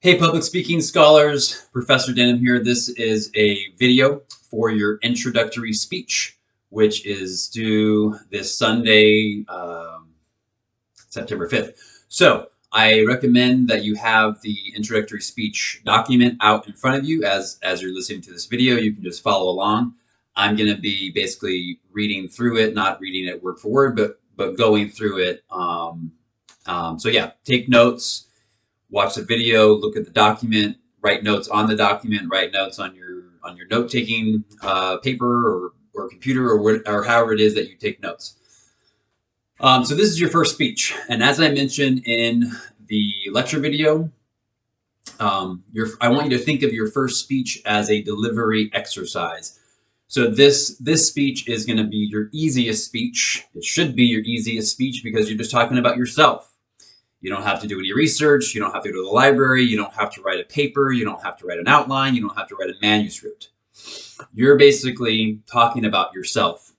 Hey, public speaking scholars, Professor Denham here. This is a video for your introductory speech, which is due this Sunday, September 5th. So I recommend that you have the introductory speech document out in front of you as you're listening to this video. You can just follow along. I'm going to be basically reading through it, not reading it word for word, but going through it. So yeah, take notes. Watch the video, look at the document, write notes on the document, write notes on your note-taking paper or computer or however it is that you take notes. So this is your first speech, and as I mentioned in the lecture video, I want you to think of your first speech as a delivery exercise. So this speech is going to be your easiest speech. It should be your easiest speech because you're just talking about yourself. You don't have to do any research. You don't have to go to the library. You don't have to write a paper. You don't have to write an outline. You don't have to write a manuscript. You're basically talking about yourself,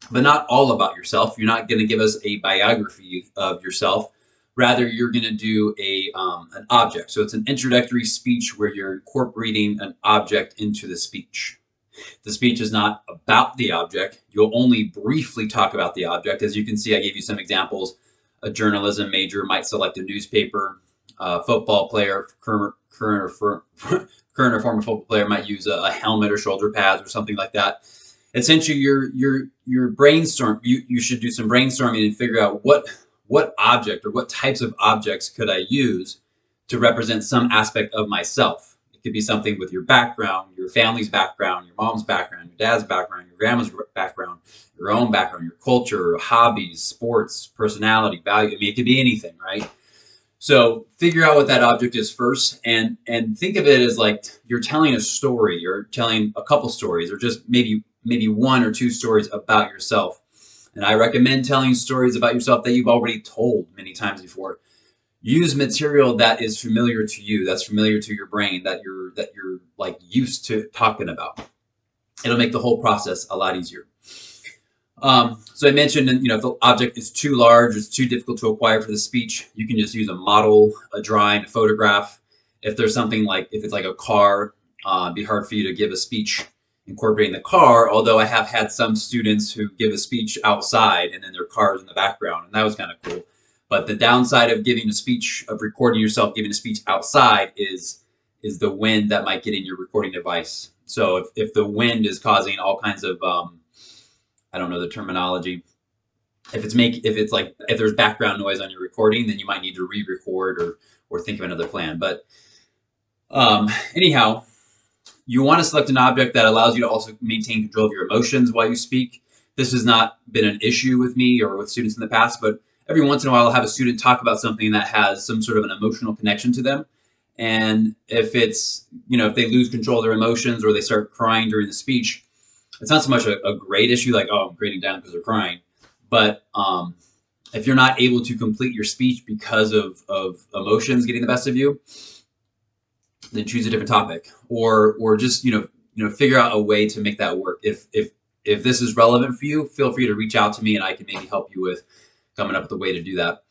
but not all about yourself. You're not going to give us a biography of yourself. Rather, you're going to do an object. So it's an introductory speech where you're incorporating an object into the speech. The speech is not about the object. You'll only briefly talk about the object. As you can see, I gave you some examples. A journalism major might select a newspaper. A football player, current or former football player, might use a helmet or shoulder pads or something like that. Essentially, your brainstorm. You should do some brainstorming and figure out what object or what types of objects could I use to represent some aspect of myself. It could be something with your background, your family's background, your mom's background, your dad's background, your grandma's background, your own background, your culture, hobbies, sports, personality, value. I mean, it could be anything, right? So figure out what that object is first and think of it as like you're telling a story, you're telling a couple stories or just maybe one or two stories about yourself. And I recommend telling stories about yourself that you've already told many times before. Use material that is familiar to you, that's familiar to your brain, that you're like used to talking about. It'll make the whole process a lot easier. So I mentioned, if the object is too large, it's too difficult to acquire for the speech, you can just use a model, a drawing, a photograph. If there's something like, if it's like a car, it'd be hard for you to give a speech incorporating the car, although I have had some students who give a speech outside and then their car's in the background, and that was kind of cool. But the downside of giving a speech, of recording yourself giving a speech outside is the wind that might get in your recording device. So if the wind is causing all kinds of, I don't know the terminology. If there's background noise on your recording, then you might need to re-record or think of another plan. But anyhow, you want to select an object that allows you to also maintain control of your emotions while you speak. This has not been an issue with me or with students in the past, but every once in a while I'll have a student talk about something that has some sort of an emotional connection to them. And if it's, if they lose control of their emotions or they start crying during the speech, it's not so much a grade issue like, oh, I'm grading down because they're crying. But if you're not able to complete your speech because of emotions getting the best of you, then choose a different topic or just, figure out a way to make that work. If this is relevant for you, feel free to reach out to me and I can maybe help you with coming up with a way to do that.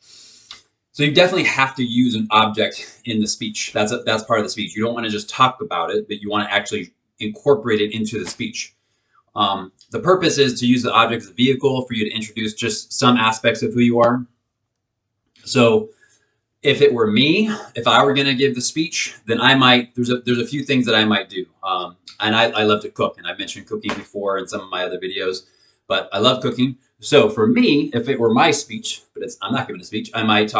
So you definitely have to use an object in the speech. That's part of the speech. You don't want to just talk about it, but you want to actually incorporate it into the speech. The purpose is to use the object as a vehicle for you to introduce just some aspects of who you are. So if it were me, if I were going to give the speech, then I might, there's a few things that I might do. And I love to cook, and I've mentioned cooking before in some of my other videos, but I love cooking. So for me, if it were my speech, but I'm not giving a speech, I might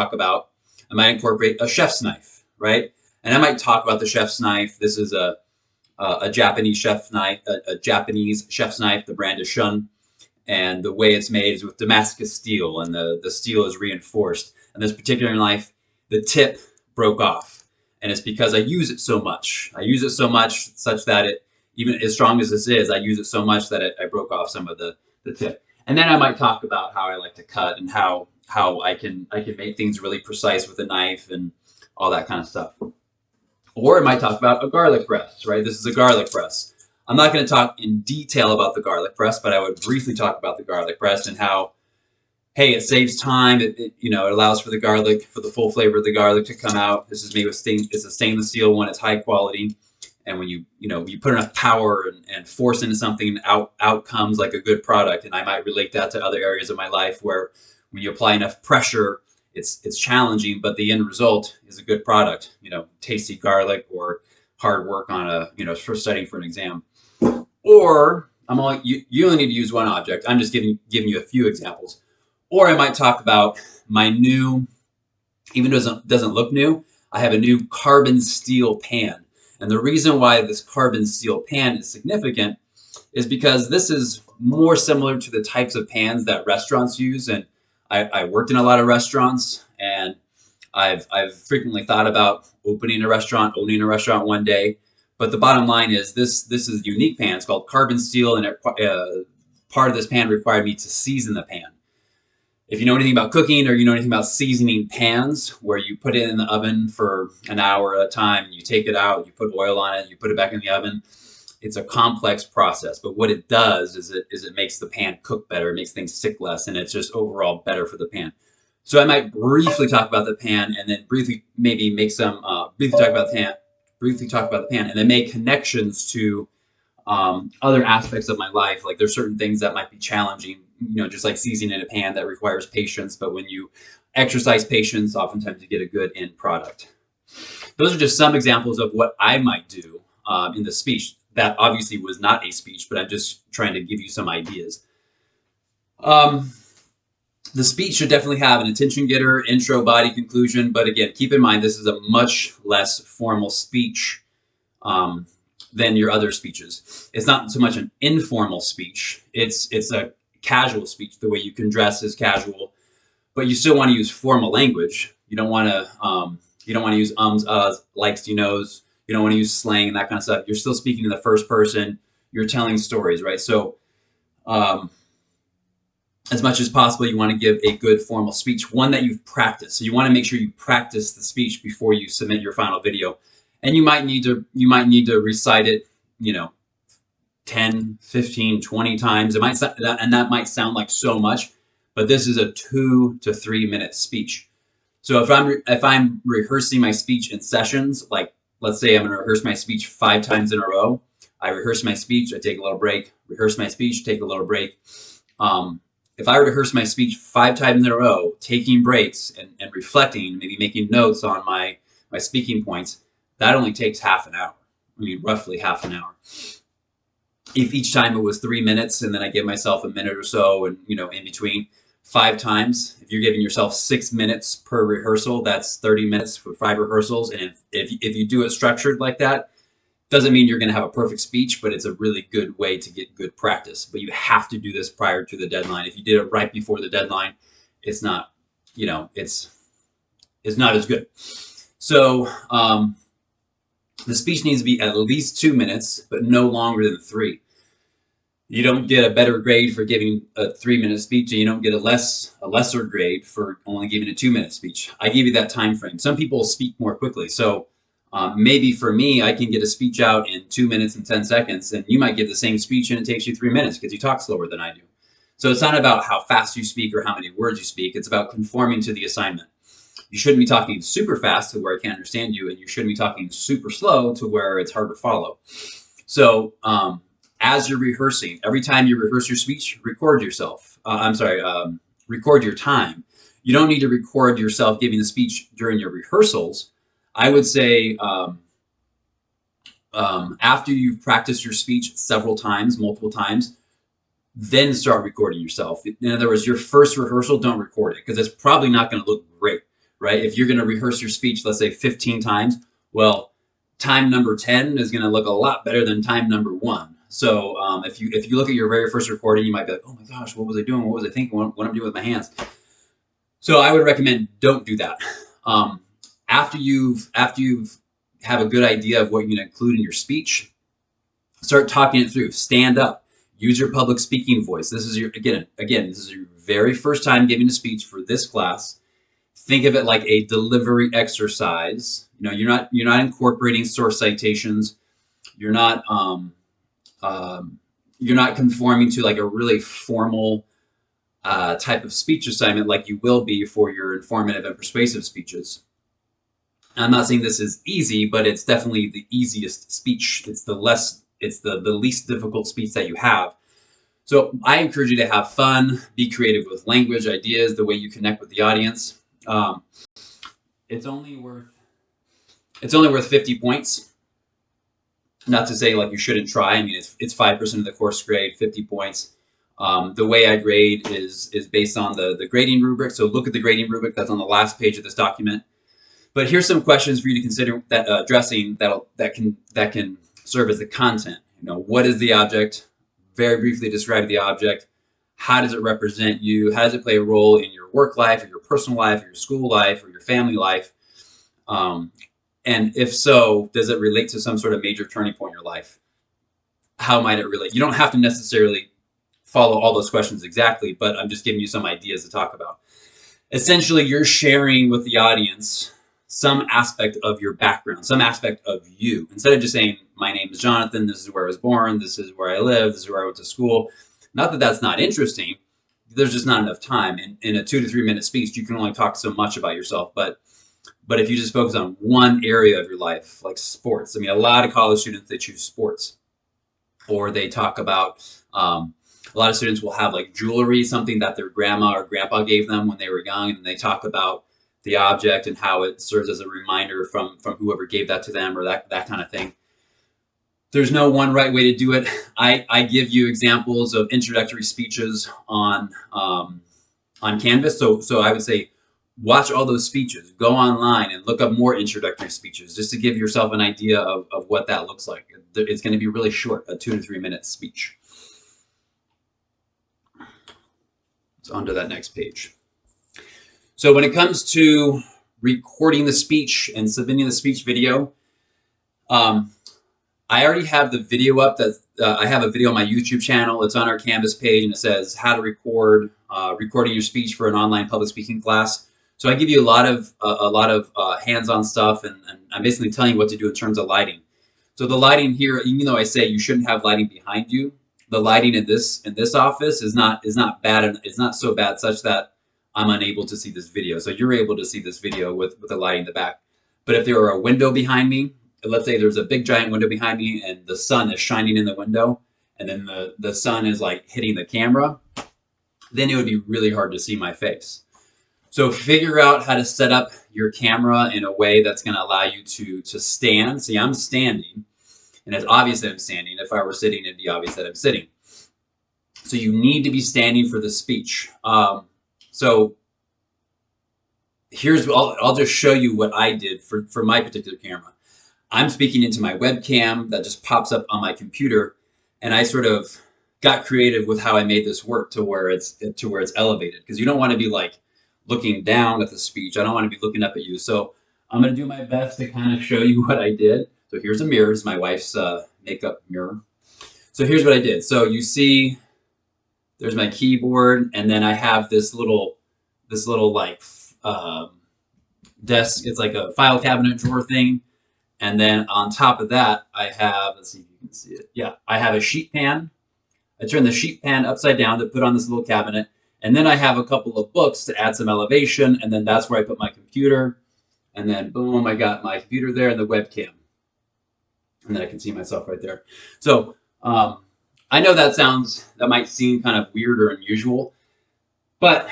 incorporate a chef's knife, right? And I might talk about the chef's knife. This is a Japanese chef's knife, the brand is Shun. And the way it's made is with Damascus steel, and the steel is reinforced. And this particular knife, the tip broke off. And it's because I use it so much. I use it so much such that it, even as strong as this is, I use it so much that I broke off some of the tip. And then I might talk about how I like to cut and how I can make things really precise with a knife and all that kind of stuff. Or I might talk about a garlic press, right? This is a garlic press. I'm not going to talk in detail about the garlic press, but I would briefly talk about the garlic press and how hey, it saves time. It allows for the garlic, for the full flavor of the garlic to come out. This is made with it's a stainless steel one. It's high quality. And when you put enough power and force into something, out comes like a good product. And I might relate that to other areas of my life where when you apply enough pressure, it's challenging, but the end result is a good product. Tasty garlic or hard work on for studying for an exam. Or you only need to use one object. I'm just giving you a few examples. Or I might talk about my new, even though it doesn't look new, I have a new carbon steel pan. And the reason why this carbon steel pan is significant is because this is more similar to the types of pans that restaurants use. And I worked in a lot of restaurants, and I've frequently thought about owning a restaurant one day. But the bottom line is this is a unique pan. It's called carbon steel, and part of this pan required me to season the pan. If you know anything about cooking, or you know anything about seasoning pans, where you put it in the oven for an hour at a time, and you take it out, you put oil on it, you put it back in the oven, it's a complex process. But what it does is it makes the pan cook better, it makes things stick less, and it's just overall better for the pan. So I might briefly talk about the pan, and then briefly talk about the pan, and then make connections to other aspects of my life. Like there's certain things that might be challenging, just like seasoning in a pan, that requires patience. But when you exercise patience, oftentimes you get a good end product. Those are just some examples of what I might do in the speech. That obviously was not a speech, but I'm just trying to give you some ideas. The speech should definitely have an attention getter, intro, body, conclusion. But again, keep in mind, this is a much less formal speech than your other speeches. It's not so much an informal speech. It's a casual speech. The way you can dress is casual, but you still want to use formal language. You don't want to use ums, uhs, likes, you knows. You don't want to use slang and that kind of stuff. You're still speaking in the first person. You're telling stories, right? So as much as possible, you want to give a good formal speech, one that you've practiced. So you want to make sure you practice the speech before you submit your final video. And you might need to recite it, 10, 15, 20 times. That might sound like so much, but this is a 2 to 3 minute speech. So if I'm rehearsing my speech in sessions, like let's say I'm going to rehearse my speech 5 times in a row. I rehearse my speech, I take a little break, rehearse my speech, take a little break. If I were to rehearse my speech 5 times in a row, taking breaks and reflecting, maybe making notes on my speaking points, that only takes half an hour. Roughly half an hour. If each time it was 3 minutes, and then I give myself a minute or so, and in between, 5 times, if you're giving yourself 6 minutes per rehearsal, that's 30 minutes for 5 rehearsals. And if you do it structured like that, doesn't mean you're going to have a perfect speech, but it's a really good way to get good practice. But you have to do this prior to the deadline. If you did it right before the deadline, it's not, it's not as good. So the speech needs to be at least 2 minutes, but no longer than 3. You don't get a better grade for giving a 3-minute speech, and you don't get a lesser grade for only giving a 2-minute speech. I give you that time frame. Some people speak more quickly, so maybe for me, I can get a speech out in 2 minutes and 10 seconds, and you might give the same speech and it takes you 3 minutes because you talk slower than I do. So it's not about how fast you speak or how many words you speak. It's about conforming to the assignment. You shouldn't be talking super fast to where I can't understand you, and you shouldn't be talking super slow to where it's hard to follow. So as you're rehearsing, every time you rehearse your speech, record yourself. Record your time. You don't need to record yourself giving the speech during your rehearsals. I would say after you've practiced your speech several times, multiple times, then start recording yourself. In other words, your first rehearsal, don't record it because it's probably not going to look great, right? If you're going to rehearse your speech, let's say 15 times, well, time number 10 is going to look a lot better than time number 1. So if you look at your very first recording, you might be like, oh my gosh, what was I doing? What was I thinking? What am I doing with my hands? So I would recommend don't do that. After you've have a good idea of what you're going to include in your speech, start talking it through. Stand up. Use your public speaking voice. This is your this is your very first time giving a speech for this class. Think of it like a delivery exercise. You're not incorporating source citations. You're not conforming to like a really formal type of speech assignment like you will be for your informative and persuasive speeches. I'm not saying this is easy, but it's definitely the easiest speech. It's the least difficult speech that you have. So I encourage you to have fun, be creative with language, ideas, the way you connect with the audience. It's only worth 50 points. Not to say like you shouldn't try. I mean, it's 5% of the course grade, 50 points. The way I grade is based on the grading rubric. So look at the grading rubric that's on the last page of this document. But here's some questions for you to consider that addressing that can serve as the content. What is the object? Very briefly describe the object. How does it represent you? How does it play a role in your work life, or your personal life, or your school life, or your family life? And if so, does it relate to some sort of major turning point in your life? How might it relate? You don't have to necessarily follow all those questions exactly, but I'm just giving you some ideas to talk about. Essentially, you're sharing with the audience some aspect of your background, some aspect of you. Instead of just saying, my name is Jonathan, this is where I was born, this is where I live, this is where I went to school. Not that that's not interesting. There's just not enough time. In a 2 to 3 minute speech, you can only talk so much about yourself. But if you just focus on one area of your life, like sports. I mean, a lot of college students, they choose sports. Or they talk about, a lot of students will have like jewelry, something that their grandma or grandpa gave them when they were young. And they talk about the object and how it serves as a reminder from whoever gave that to them, or that kind of thing. There's no one right way to do it. I give you examples of introductory speeches on Canvas. So I would say, watch all those speeches, go online and look up more introductory speeches just to give yourself an idea of what that looks like. It's going to be really short, a 2 to 3 minute speech. So on to that next page. So when it comes to recording the speech and submitting the speech video, I already have the video up. I have a video on my YouTube channel. It's on our Canvas page, and it says how to record recording your speech for an online public speaking class. So I give you a lot of hands-on stuff, and I'm basically telling you what to do in terms of lighting. So the lighting here, even though I say you shouldn't have lighting behind you, the lighting in this office is not bad, and it's not so bad such that I'm unable to see this video. So you're able to see this video with the lighting in the back. But if there were a window behind me, let's say there's a big giant window behind me and the sun is shining in the window, and then the sun is like hitting the camera, then it would be really hard to see my face. So figure out how to set up your camera in a way that's going to allow you to stand. See, I'm standing, and it's obvious that I'm standing. If I were sitting, it'd be obvious that I'm sitting. So you need to be standing for the speech. So here's, I'll just show you what I did for my particular camera. I'm speaking into my webcam that just pops up on my computer, and I sort of got creative with how I made this work to where it's elevated, because you don't want to be like looking down at the speech. I don't want to be looking up at you. So I'm going to do my best to kind of show you what I did. So here's a mirror. It's my wife's makeup mirror. So here's what I did. So you see, there's my keyboard, and then I have this little like desk. It's like a file cabinet drawer thing. And then on top of that, I have, let's see if you can see it. Yeah, I have a sheet pan. I turn the sheet pan upside down to put on this little cabinet. And then I have a couple of books to add some elevation. And then that's where I put my computer. And then boom, I got my computer there and the webcam. And then I can see myself right there. So I know that might seem kind of weird or unusual, but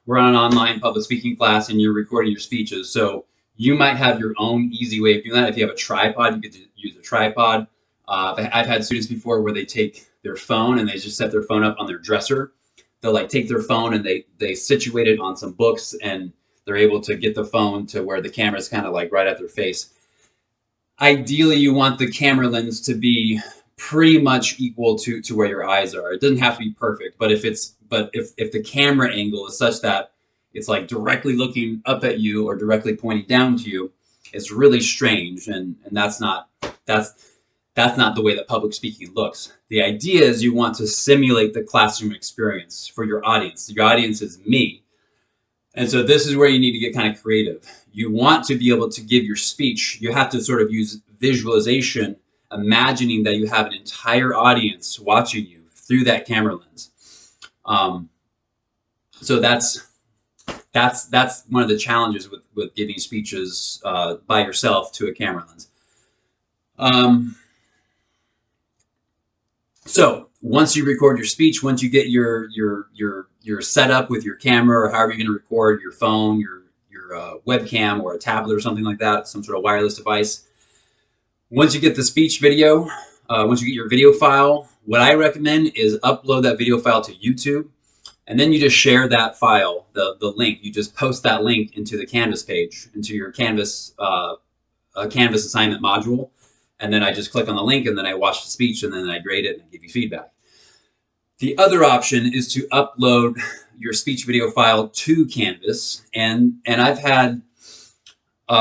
we're on an online public speaking class and you're recording your speeches. So you might have your own easy way of doing that. If you have a tripod, you could use a tripod. I've had students before where they take their phone and they just set their phone up on their dresser. They'll like take their phone and they situate it on some books, and they're able to get the phone to where the camera's kind of like right at their face. Ideally, you want the camera lens to be pretty much equal to where your eyes are. It doesn't have to be perfect, but if the camera angle is such that it's like directly looking up at you or directly pointing down to you, it's really strange, and that's not the way that public speaking looks. The idea is you want to simulate the classroom experience for your audience. Your audience is me. And so this is where you need to get kind of creative. You want to be able to give your speech. You have to sort of use visualization, imagining that you have an entire audience watching you through that camera lens. So that's one of the challenges with giving speeches by yourself to a camera lens. So once you record your speech, once you get your setup with your camera or however you're going to record, your phone, your webcam or a tablet or something like that, some sort of wireless device. Once you get the speech video, once you get your video file, what I recommend is upload that video file to YouTube, and then you just share that file, the link. You just post that link into the Canvas page, into your Canvas Canvas assignment module, and then I just click on the link, and then I watch the speech, and then I grade it and give you feedback. The other option is to upload your speech video file to Canvas, and I've had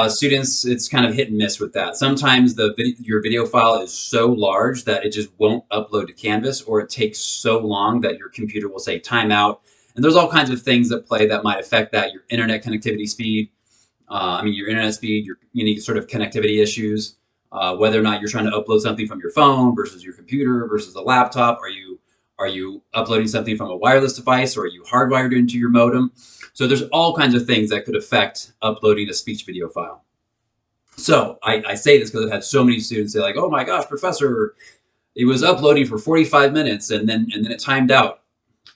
students, it's kind of hit and miss with that. Sometimes your video file is so large that it just won't upload to Canvas, or it takes so long that your computer will say timeout. And there's all kinds of things at play that might affect that. Your internet connectivity speed, your internet speed, your unique sort of connectivity issues, whether or not you're trying to upload something from your phone versus your computer versus a laptop. Are you uploading something from a wireless device, or are you hardwired into your modem? So there's all kinds of things that could affect uploading a speech video file. So I say this because I've had so many students say like, oh my gosh, professor, it was uploading for 45 minutes and then it timed out.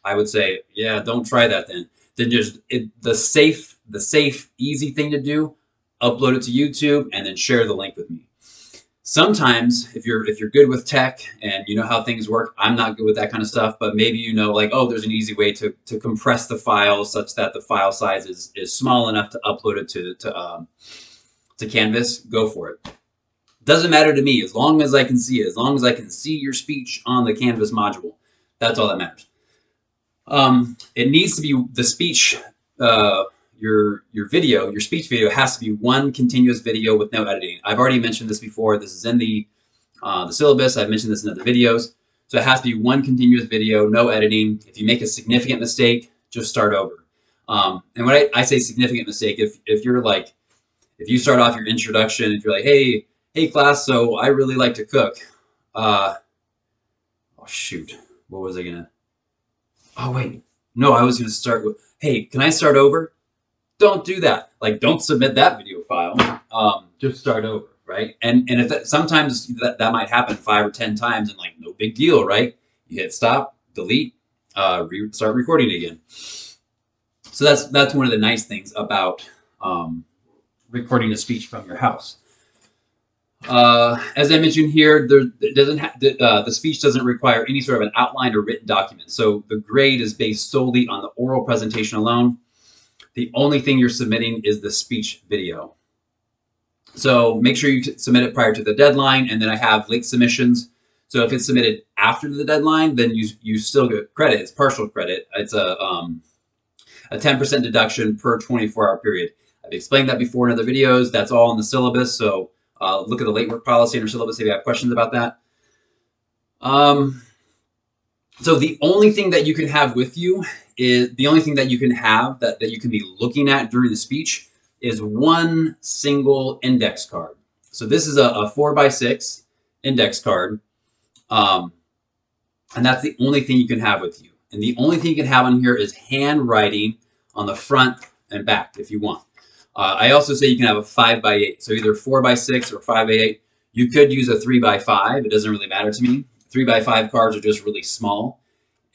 I would say, yeah, don't try that then. Then just the safe, easy thing to do, upload it to YouTube and then share the link with me. Sometimes if you're good with tech and you know how things work, I'm not good with that kind of stuff, but maybe you know like, oh, there's an easy way to compress the file such that the file size is small enough to upload it to Canvas. Go for it. Doesn't matter to me as long as I can see it, as long as I can see your speech on the Canvas module. That's all that matters. It needs to be the speech. Your speech video has to be one continuous video with no editing. I've already mentioned this before. This is in the syllabus. I've mentioned this in other videos. So it has to be one continuous video, no editing. If you make a significant mistake, just start over. And when I say significant mistake, if you're like, if you start off your introduction, if you're like, hey class, so I really like to cook. Oh shoot, what was I gonna? Oh wait, no, I was gonna start with, hey, can I start over? Don't do that. Like, don't submit that video file. Just start over, right? And if that, sometimes that might happen 5 or 10 times, and like no big deal, right? You hit stop, delete, start recording again. So that's one of the nice things about recording a speech from your house. As I mentioned here, the speech doesn't require any sort of an outline or written document. So the grade is based solely on the oral presentation alone. The only thing you're submitting is the speech video. So make sure you submit it prior to the deadline, and then I have late submissions. So if it's submitted after the deadline, then you still get credit. It's partial credit. It's a 10% deduction per 24-hour period. I've explained that before in other videos. That's all in the syllabus. So look at the late work policy in your syllabus if you have questions about that. So the only thing that you can have with you is the only thing that you can have that you can be looking at during the speech is one single index card. So this is a 4x6 index card. And that's the only thing you can have with you. And the only thing you can have on here is handwriting on the front and back if you want. I also say you can have a 5x8. So either 4x6 or 5x8. You could use a 3x5. It doesn't really matter to me. 3x5 cards are just really small.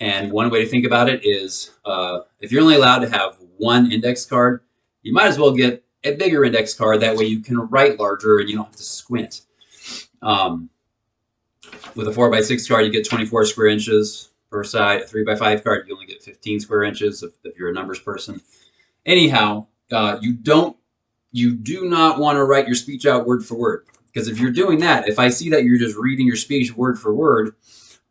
And one way to think about it is if you're only allowed to have one index card, you might as well get a bigger index card. That way you can write larger and you don't have to squint. With a 4x6 card, you get 24 square inches per side. A 3x5 card, you only get 15 square inches if you're a numbers person. Anyhow, you do not want to write your speech out word for word. Because if you're doing that, if I see that you're just reading your speech word for word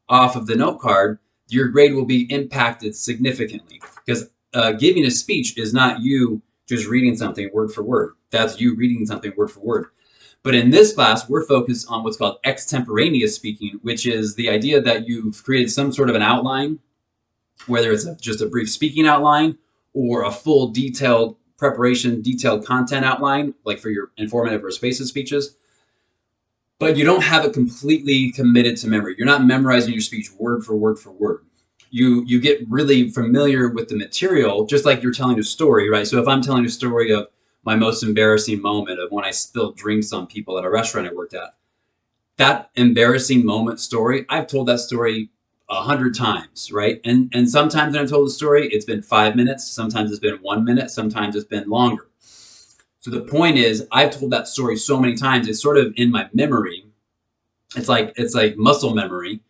off of the note card, your grade will be impacted significantly. Because giving a speech is not you just reading something word for word. That's you reading something word for word. But in this class, we're focused on what's called extemporaneous speaking, which is the idea that you've created some sort of an outline, whether it's just a brief speaking outline or a full detailed preparation, detailed content outline, like for your informative or persuasive speeches. But you don't have it completely committed to memory. You're not memorizing your speech word for word for word. you get really familiar with the material, just like you're telling a story, right? So if I'm telling a story of my most embarrassing moment of when I spilled drinks on people at a restaurant I worked at, that embarrassing moment story, I've told that story 100 times, right? And sometimes when I've told the story, it's been 5 minutes, sometimes it's been 1 minute, sometimes it's been longer. So the point is, I've told that story so many times, it's sort of in my memory. It's like muscle memory.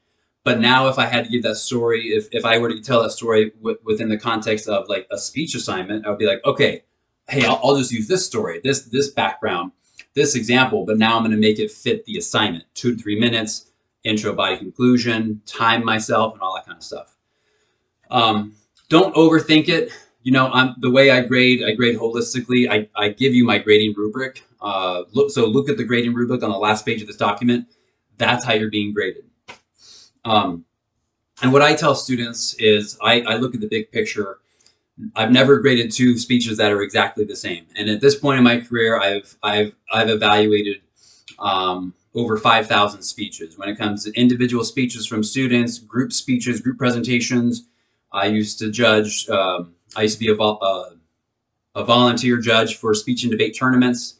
But now if I had to give that story, if I were to tell that story within the context of like a speech assignment, I would be like, okay, hey, I'll just use this story, this background, this example, but now I'm going to make it fit the assignment. 2 to 3 minutes, intro, body, conclusion, time myself, and all that kind of stuff. Don't overthink it. You know, the way I grade holistically. I give you my grading rubric. Look at the grading rubric on the last page of this document. That's how you're being graded. And what I tell students is I look at the big picture. I've never graded 2 speeches that are exactly the same. And at this point in my career, I've evaluated over 5,000 speeches. When it comes to individual speeches from students, group speeches, group presentations, I used to judge. I used to be a volunteer judge for speech and debate tournaments.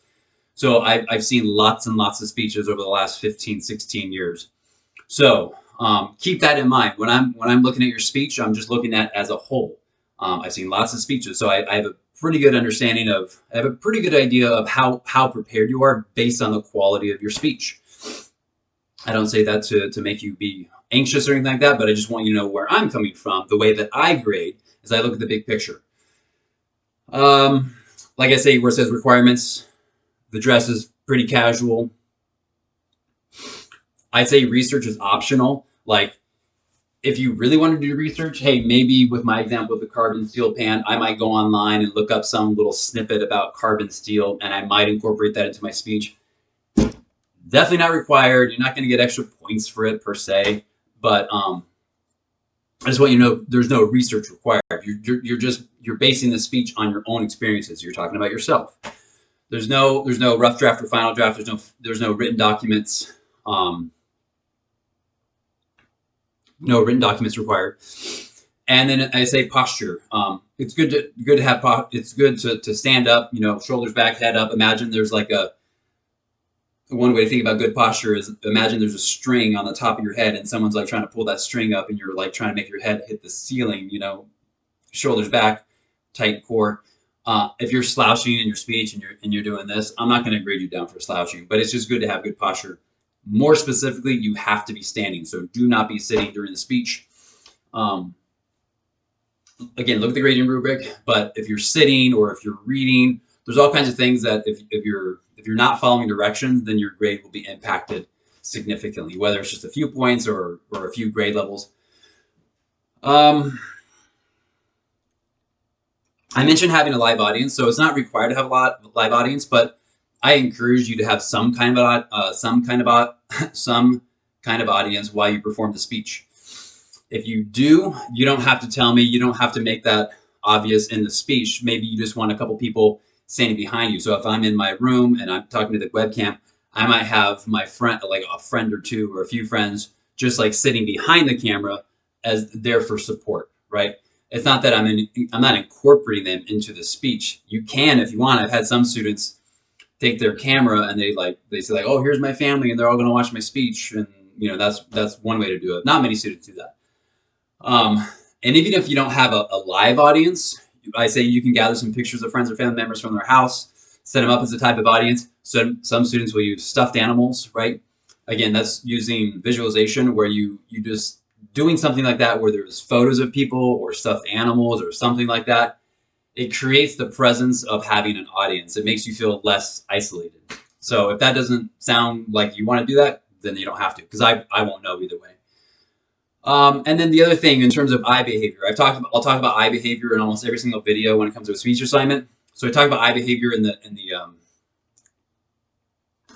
So I've seen lots and lots of speeches over the last 15, 16 years. So keep that in mind. When I'm looking at your speech, I'm just looking at as a whole. I've seen lots of speeches, so I have a pretty good understanding of, I have a pretty good idea of how prepared you are based on the quality of your speech. I don't say that to make you be anxious or anything like that, but I just want you to know where I'm coming from. The way that I grade is I look at the big picture. Like I say, where it says requirements, the dress is pretty casual. I'd say research is optional. Like, if you really want to do research, hey, maybe with my example of the carbon steel pan, I might go online and look up some little snippet about carbon steel, and I might incorporate that into my speech. Definitely not required. You're not going to get extra points for it per se, but I just want you to know there's no research required. You're basing the speech on your own experiences. You're talking about yourself. There's no rough draft or final draft. There's no written documents. No written documents required. And then I say posture. It's good to have it's good to stand up, you know, shoulders back, head up. Imagine there's like one way to think about good posture is imagine there's a string on the top of your head and someone's like trying to pull that string up and you're like trying to make your head hit the ceiling, you know, shoulders back, tight core. If you're slouching in your speech and you're doing this, I'm not going to grade you down for slouching, but it's just good to have good posture. More specifically, you have to be standing, so do not be sitting during the speech. Again, look at the grading rubric, but if you're sitting or if you're reading, there's all kinds of things that if you're not following directions, then your grade will be impacted significantly, whether it's just a few points or a few grade levels. I mentioned having a live audience, so it's not required to have a live audience, but I encourage you to have some kind of audience while you perform the speech. If you do, you don't have to tell me. You don't have to make that obvious in the speech. Maybe you just want a couple people standing behind you. So if I'm in my room and I'm talking to the webcam, I might have my friend, like a friend or two or a few friends, just like sitting behind the camera as there for support, right? It's not that I'm not incorporating them into the speech. You can if you want. I've had some students take their camera and they say like, oh, here's my family and they're all going to watch my speech, and you know that's one way to do it. Not many students do that. And even if you don't have a live audience, I say you can gather some pictures of friends or family members from their house, set them up as a type of audience. So some students will use stuffed animals, right? Again, that's using visualization where you just doing something like that where there's photos of people or stuffed animals or something like that. It creates the presence of having an audience. It makes you feel less isolated. So if that doesn't sound like you want to do that, then you don't have to, because I won't know either way. And then the other thing in terms of eye behavior, I'll talk about eye behavior in almost every single video when it comes to a speech assignment. So I talk about eye behavior in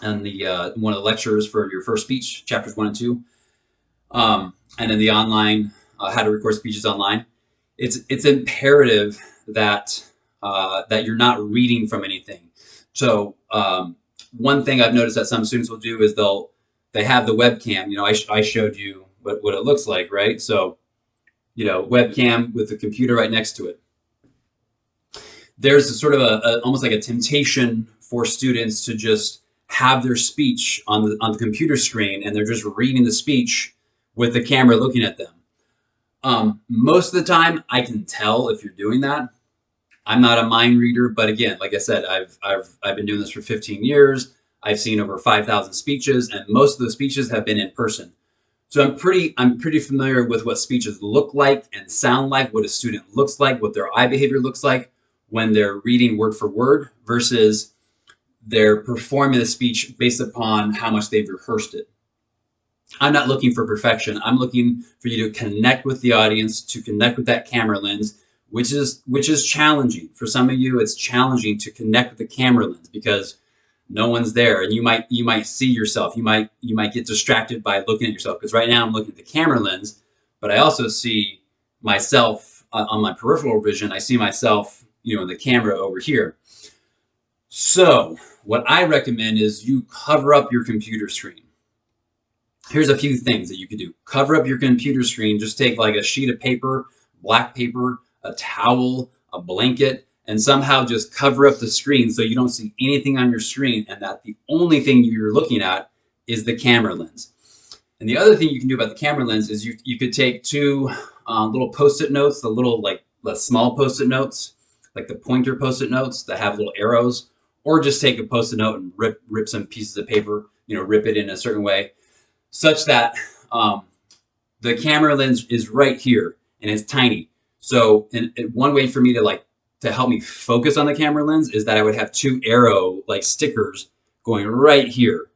one of the lectures for your first speech, chapters 1 and 2, and then the online how to record speeches online. It's imperative that you're not reading from anything. So one thing I've noticed that some students will do is they have the webcam. You know, I showed you what it looks like, right? So webcam with the computer right next to it. There's a sort of almost like a temptation for students to just have their speech on the computer screen, and they're just reading the speech with the camera looking at them. Most of the time, I can tell if you're doing that. I'm not a mind reader, but again, like I said, I've been doing this for 15 years. I've seen over 5,000 speeches, and most of those speeches have been in person. So I'm pretty familiar with what speeches look like and sound like, what a student looks like, what their eye behavior looks like when they're reading word for word versus they're performing the speech based upon how much they've rehearsed it. I'm not looking for perfection. I'm looking for you to connect with the audience, to connect with that camera lens, which is challenging. For some of you, it's challenging to connect with the camera lens because no one's there, and you might see yourself. You might get distracted by looking at yourself, because right now I'm looking at the camera lens, but I also see myself on my peripheral vision. I see myself, in the camera over here. So what I recommend is you cover up your computer screen. Here's a few things that you could do. Cover up your computer screen. Just take like a sheet of paper, black paper, a towel, a blanket, and somehow just cover up the screen so you don't see anything on your screen, and that the only thing you're looking at is the camera lens. And the other thing you can do about the camera lens is you could take two little Post-it notes, the small Post-it notes, like the pointer Post-it notes that have little arrows, or just take a Post-it note and rip some pieces of paper, rip it in a certain way, such that the camera lens is right here and it's tiny. So one way for me to help me focus on the camera lens is that I would have two arrow stickers going right here,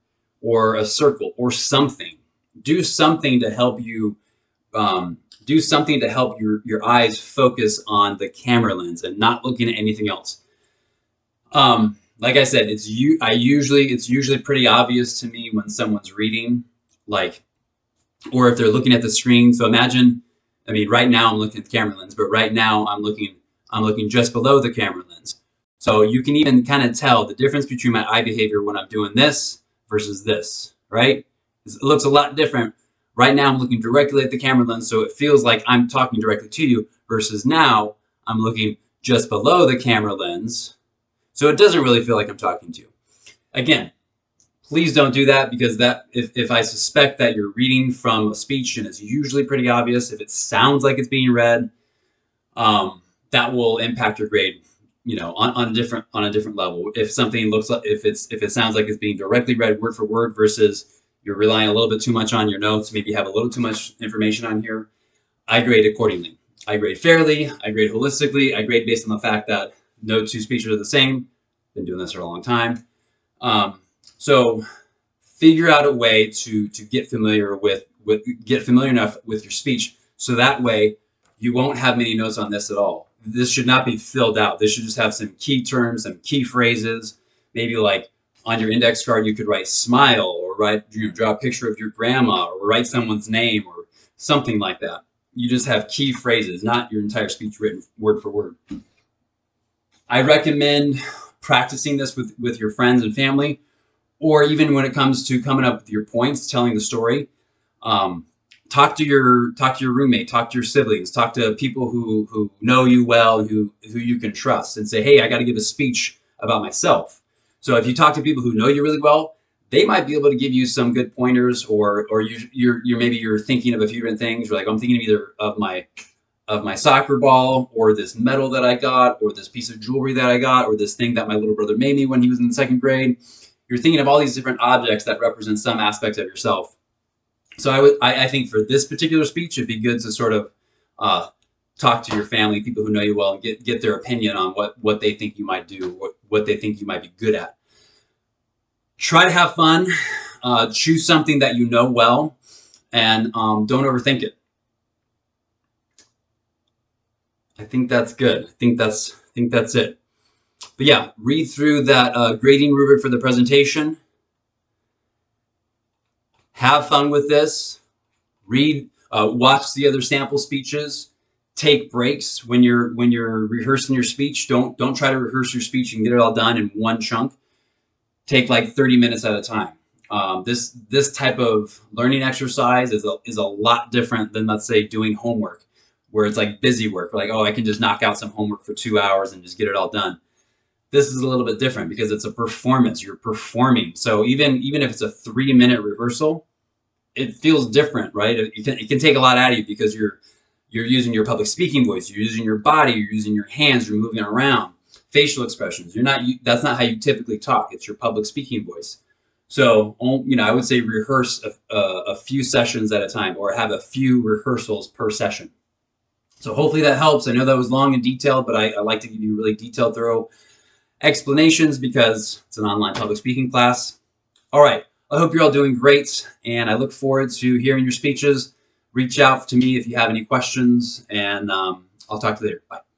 or a circle or something. Do something to help you your eyes focus on the camera lens and not looking at anything else. Like I said, it's usually pretty obvious to me when someone's reading, or if they're looking at the screen. So imagine, right now I'm looking at the camera lens, but right now I'm looking just below the camera lens. So you can even kind of tell the difference between my eye behavior when I'm doing this versus this, right? It looks a lot different. Right now I'm looking directly at the camera lens, so it feels like I'm talking directly to you, versus now I'm looking just below the camera lens, so it doesn't really feel like I'm talking to you. Again, please don't do that, because if I suspect that you're reading from a speech, and it's usually pretty obvious, if it sounds like it's being read, that will impact your grade, on a different level. If something looks like, if it sounds like it's being directly read word for word versus you're relying a little bit too much on your notes, maybe you have a little too much information on here, I grade accordingly. I grade fairly, I grade holistically, I grade based on the fact that no two speeches are the same. Been doing this for a long time. So figure out a way to get familiar enough with your speech, so that way you won't have many notes on this at all. This should not be filled out. This should just have some key terms, some key phrases. Maybe like on your index card, you could write smile, or draw a picture of your grandma, or write someone's name, or something like that. You just have key phrases, not your entire speech written word for word. I recommend practicing this with your friends and family, or even when it comes to coming up with your points, telling the story. Talk to your roommate, talk to your siblings, talk to people who know you well, who you can trust, and say, hey, I got to give a speech about myself. So if you talk to people who know you really well, they might be able to give you some good pointers, or you're thinking of a few different things. You're like, I'm thinking either of my soccer ball, or this medal that I got, or this piece of jewelry that I got, or this thing that my little brother made me when he was in the 2nd grade. You're thinking of all these different objects that represent some aspect of yourself. So I think for this particular speech, it'd be good to sort of talk to your family, people who know you well, and get their opinion on what they think you might do, what they think you might be good at. Try to have fun. Choose something that you know well, and don't overthink it. I think that's good. I think that's it. But yeah, read through that grading rubric for the presentation. Have fun with this. Read, watch the other sample speeches. Take breaks when you're rehearsing your speech. Don't try to rehearse your speech and get it all done in one chunk. Take like 30 minutes at a time. This type of learning exercise is a lot different than, let's say, doing homework. where it's like busy work, like, oh, I can just knock out some homework for 2 hours and just get it all done. This is a little bit different because it's a performance. You're performing. So even if it's a 3-minute rehearsal, it feels different, right? It can take a lot out of you because you're using your public speaking voice, you're using your body, you're using your hands, you're moving around, facial expressions. That's not how you typically talk. It's your public speaking voice. So, I would say rehearse a few sessions at a time, or have a few rehearsals per session. So hopefully that helps. I know that was long and detailed, but I like to give you really detailed, thorough explanations because it's an online public speaking class. All right. I hope you're all doing great, and I look forward to hearing your speeches. Reach out to me if you have any questions, and I'll talk to you later. Bye.